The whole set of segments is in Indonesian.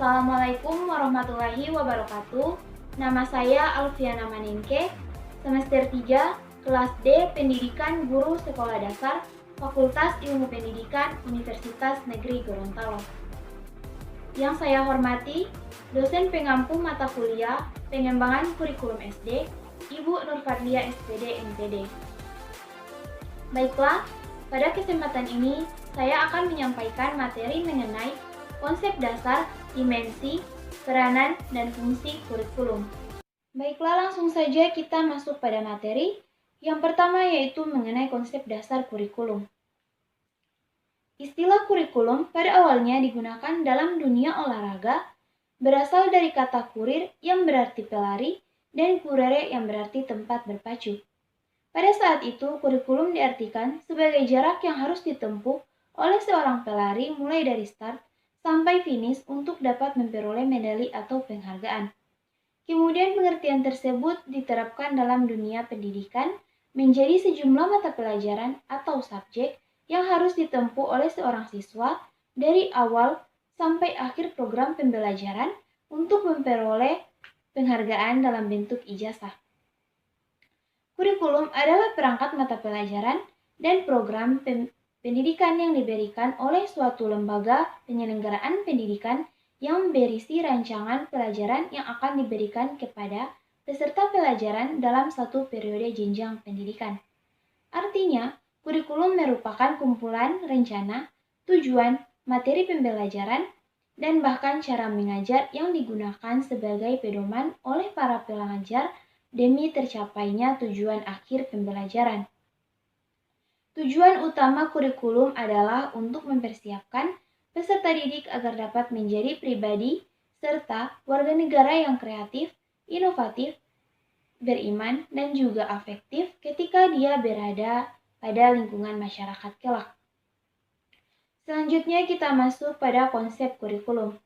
Assalamualaikum warahmatullahi wabarakatuh. Nama saya Alfiana Manenke, semester 3, kelas D, Pendidikan Guru Sekolah Dasar, Fakultas Ilmu Pendidikan, Universitas Negeri Gorontalo. Yang saya hormati, dosen pengampu mata kuliah Pengembangan Kurikulum SD, Ibu Nurfadlia SPD MPD. Baiklah, pada kesempatan ini saya akan menyampaikan materi mengenai konsep dasar, dimensi, peranan, dan fungsi kurikulum. Baiklah, langsung saja kita masuk pada materi. Yang pertama yaitu mengenai konsep dasar kurikulum. Istilah kurikulum pada awalnya digunakan dalam dunia olahraga, berasal dari kata kurir yang berarti pelari dan kurere yang berarti tempat berpacu. Pada saat itu, kurikulum diartikan sebagai jarak yang harus ditempuh oleh seorang pelari mulai dari start sampai finish untuk dapat memperoleh medali atau penghargaan. Kemudian pengertian tersebut diterapkan dalam dunia pendidikan menjadi sejumlah mata pelajaran atau subjek yang harus ditempuh oleh seorang siswa dari awal sampai akhir program pembelajaran untuk memperoleh penghargaan dalam bentuk ijazah. Kurikulum adalah perangkat mata pelajaran dan program pendidikan yang diberikan oleh suatu lembaga penyelenggaraan pendidikan yang berisi rancangan pelajaran yang akan diberikan kepada peserta pelajaran dalam satu periode jenjang pendidikan. Artinya, kurikulum merupakan kumpulan rencana, tujuan, materi pembelajaran, dan bahkan cara mengajar yang digunakan sebagai pedoman oleh para pengajar demi tercapainya tujuan akhir pembelajaran. Tujuan utama kurikulum adalah untuk mempersiapkan peserta didik agar dapat menjadi pribadi serta warga negara yang kreatif, inovatif, beriman, dan juga afektif ketika dia berada pada lingkungan masyarakat kelak. Selanjutnya kita masuk pada konsep kurikulum.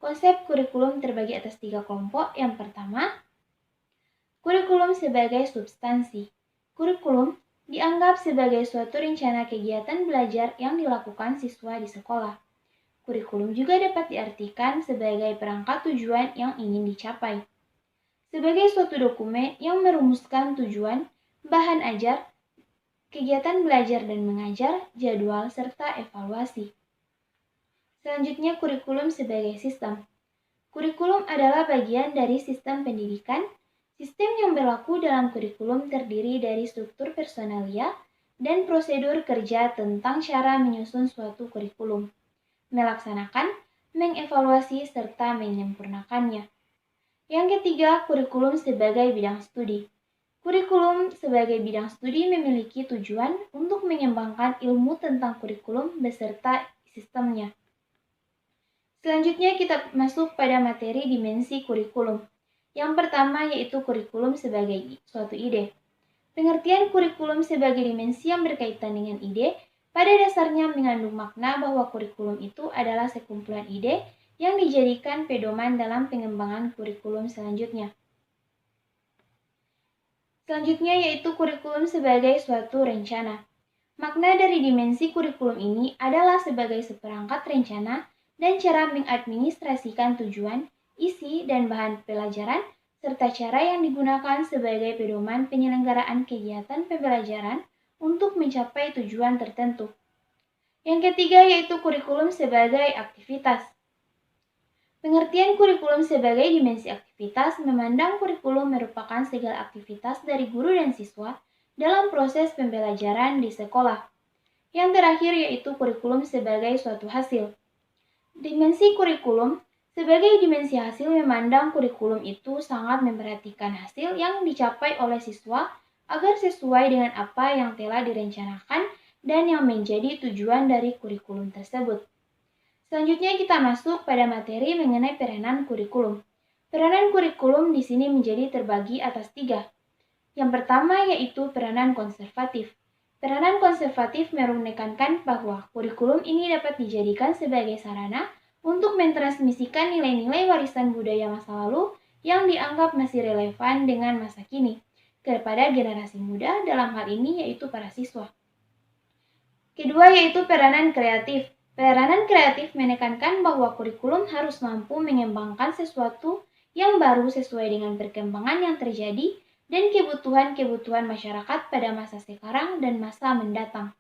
Konsep kurikulum terbagi atas 3 kelompok. Yang pertama, kurikulum sebagai substansi. Kurikulum dianggap sebagai suatu rencana kegiatan belajar yang dilakukan siswa di sekolah. Kurikulum juga dapat diartikan sebagai perangkat tujuan yang ingin dicapai. Sebagai suatu dokumen yang merumuskan tujuan, bahan ajar, kegiatan belajar dan mengajar, jadwal, serta evaluasi. Selanjutnya, kurikulum sebagai sistem. Kurikulum adalah bagian dari sistem pendidikan. Sistem yang berlaku dalam kurikulum terdiri dari struktur personalia dan prosedur kerja tentang cara menyusun suatu kurikulum, melaksanakan, mengevaluasi, serta menyempurnakannya. Yang ketiga, kurikulum sebagai bidang studi. Kurikulum sebagai bidang studi memiliki tujuan untuk mengembangkan ilmu tentang kurikulum beserta sistemnya. Selanjutnya kita masuk pada materi dimensi kurikulum. Yang pertama yaitu kurikulum sebagai suatu ide. Pengertian kurikulum sebagai dimensi yang berkaitan dengan ide pada dasarnya mengandung makna bahwa kurikulum itu adalah sekumpulan ide yang dijadikan pedoman dalam pengembangan kurikulum selanjutnya. Selanjutnya yaitu kurikulum sebagai suatu rencana. Makna dari dimensi kurikulum ini adalah sebagai seperangkat rencana dan cara mengadministrasikan tujuan, isi, dan bahan pelajaran, serta cara yang digunakan sebagai pedoman penyelenggaraan kegiatan pembelajaran untuk mencapai tujuan tertentu. Yang ketiga yaitu kurikulum sebagai aktivitas. Pengertian kurikulum sebagai dimensi aktivitas memandang kurikulum merupakan segala aktivitas dari guru dan siswa dalam proses pembelajaran di sekolah. Yang terakhir yaitu kurikulum sebagai suatu hasil. Dimensi kurikulum sebagai dimensi hasil memandang kurikulum itu sangat memperhatikan hasil yang dicapai oleh siswa agar sesuai dengan apa yang telah direncanakan dan yang menjadi tujuan dari kurikulum tersebut. Selanjutnya kita masuk pada materi mengenai peranan kurikulum. Peranan kurikulum di sini menjadi terbagi atas 3. Yang pertama yaitu peranan konservatif. Peranan konservatif menekankan bahwa kurikulum ini dapat dijadikan sebagai sarana untuk mentransmisikan nilai-nilai warisan budaya masa lalu yang dianggap masih relevan dengan masa kini kepada generasi muda, dalam hal ini yaitu para siswa. Kedua yaitu peranan kreatif. Peranan kreatif menekankan bahwa kurikulum harus mampu mengembangkan sesuatu yang baru sesuai dengan perkembangan yang terjadi dan kebutuhan-kebutuhan masyarakat pada masa sekarang dan masa mendatang.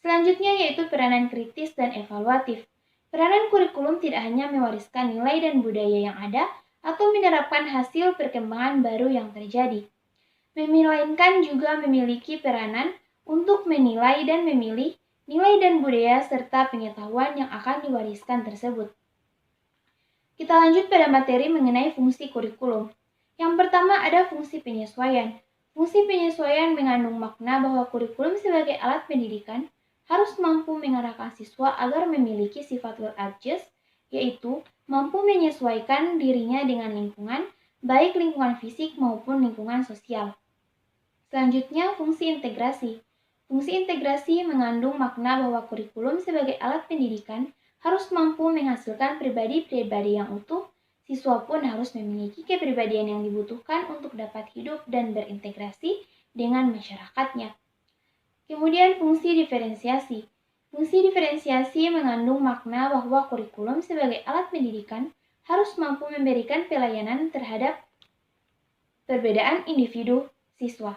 Selanjutnya yaitu peranan kritis dan evaluatif. Peranan kurikulum tidak hanya mewariskan nilai dan budaya yang ada atau menerapkan hasil perkembangan baru yang terjadi, melainkan juga memiliki peranan untuk menilai dan memilih nilai dan budaya serta pengetahuan yang akan diwariskan tersebut. Kita lanjut pada materi mengenai fungsi kurikulum. Yang pertama ada fungsi penyesuaian. Fungsi penyesuaian mengandung makna bahwa kurikulum sebagai alat pendidikan harus mampu mengarahkan siswa agar memiliki sifat well adjust, yaitu mampu menyesuaikan dirinya dengan lingkungan, baik lingkungan fisik maupun lingkungan sosial. Selanjutnya, fungsi integrasi. Fungsi integrasi mengandung makna bahwa kurikulum sebagai alat pendidikan harus mampu menghasilkan pribadi-pribadi yang utuh, siswa pun harus memiliki kepribadian yang dibutuhkan untuk dapat hidup dan berintegrasi dengan masyarakatnya. Kemudian fungsi diferensiasi. Fungsi diferensiasi mengandung makna bahwa kurikulum sebagai alat pendidikan harus mampu memberikan pelayanan terhadap perbedaan individu siswa.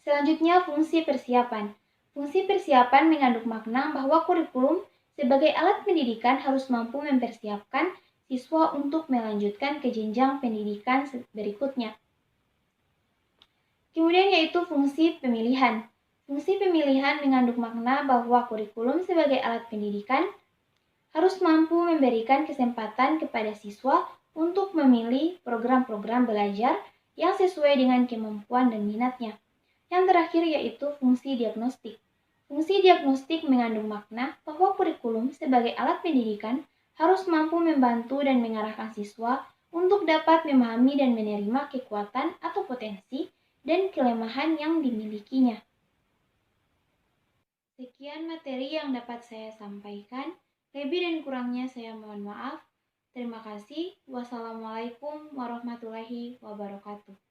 Selanjutnya fungsi persiapan. Fungsi persiapan mengandung makna bahwa kurikulum sebagai alat pendidikan harus mampu mempersiapkan siswa untuk melanjutkan ke jenjang pendidikan berikutnya. Kemudian yaitu fungsi pemilihan. Fungsi pemilihan mengandung makna bahwa kurikulum sebagai alat pendidikan harus mampu memberikan kesempatan kepada siswa untuk memilih program-program belajar yang sesuai dengan kemampuan dan minatnya. Yang terakhir yaitu fungsi diagnostik. Fungsi diagnostik mengandung makna bahwa kurikulum sebagai alat pendidikan harus mampu membantu dan mengarahkan siswa untuk dapat memahami dan menerima kekuatan atau potensi dan kelemahan yang dimilikinya. Sekian materi yang dapat saya sampaikan. Lebih dan kurangnya saya mohon maaf. Terima kasih. Wassalamualaikum warahmatullahi wabarakatuh.